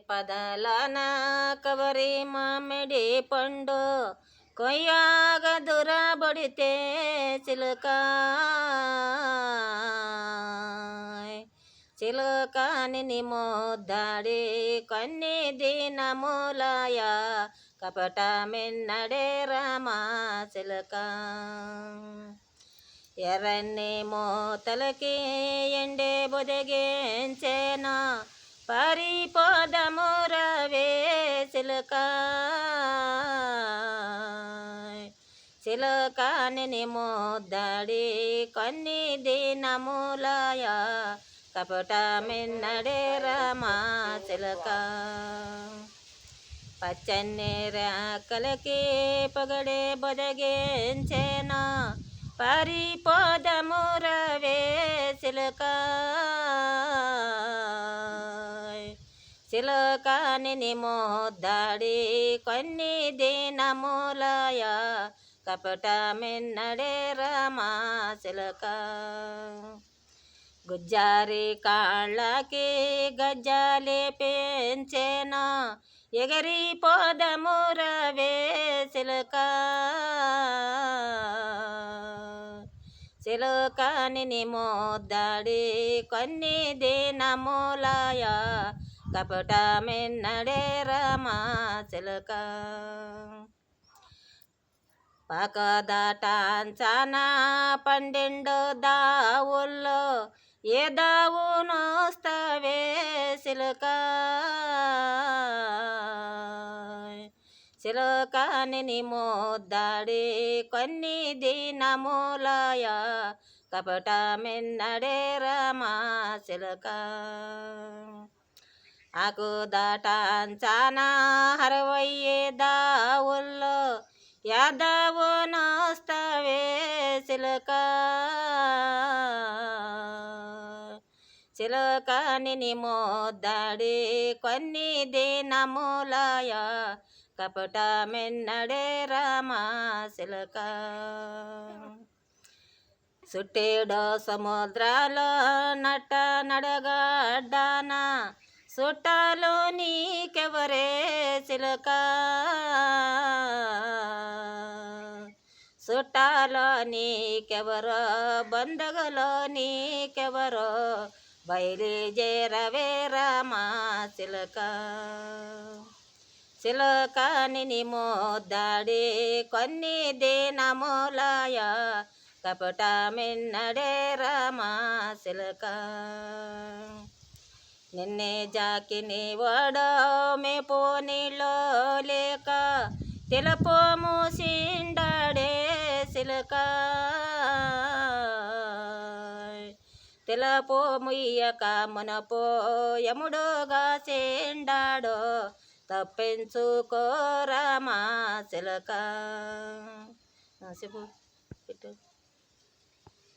పదలాన కవరి మామిడి పండు కొయ్యాగ దురబడితే చిలుక చిలుకని మోద్దాడి కొన్ని దినములయ కపట మిన్నడే రామా చిలుక ఎర్రన్ని మోతలకి ఎండే బొదగించేనా పరిపోదమురవే చిలుక చిలుకని మోద్దాడి కొన్ని దినములయ కపట మిన్నడే రామా చిలుక పచ్చని రేకలకి పొగడే బొదగించేనా పరిపోదమురవే చిలుక చిలుకని మోద్దాడి కొన్ని దినములయ కపట మిన్నడే రామా చిలుక గుజ్జారి కాళ్ళకి గజ్జాలి పెంచేనా ఎగరి పోదమురవే చిలుక చిలుకని మోద్దాడి కొన్ని దినములయ కపట మిన్నడే రామా చిలుక పకదాటాంచానా పండెండు దావుల్లో ఏ దావునొస్తవే చిలుక చిలుకని మోద్దాడి కొన్ని దినములయ కపట మిన్నడే రామా చిలుక ఆకు దాటాంచానా హరవయ్యే దావుల్లో యాదవునొస్తవే చిలుక చిలుకని మోద్దాడి కొన్ని దినములయ కపట మిన్నడే రామా చిలుక సుట్టేడో సముద్రాలో నట్ట నడగడ్డాన చుట్టాలు నీకెవరే చిలుక చుట్టాలో నీకెవరో బంధువులో నీకెవరో బయలుదేరవే రామా చిలుక చిలుకని మోద్దాడి కొన్ని దినములయ కపట మిన్నడే రామా చిలుక నిన్నే జాకిని వాడో మేపో నీలో లేక తెలుపు మూసిండాడే చిలుక తెలుపు ముయ్యక మునపో యముడుగా చెండాడో తప్పించుకో రామా చిలుక చెప్పు పెట్టు.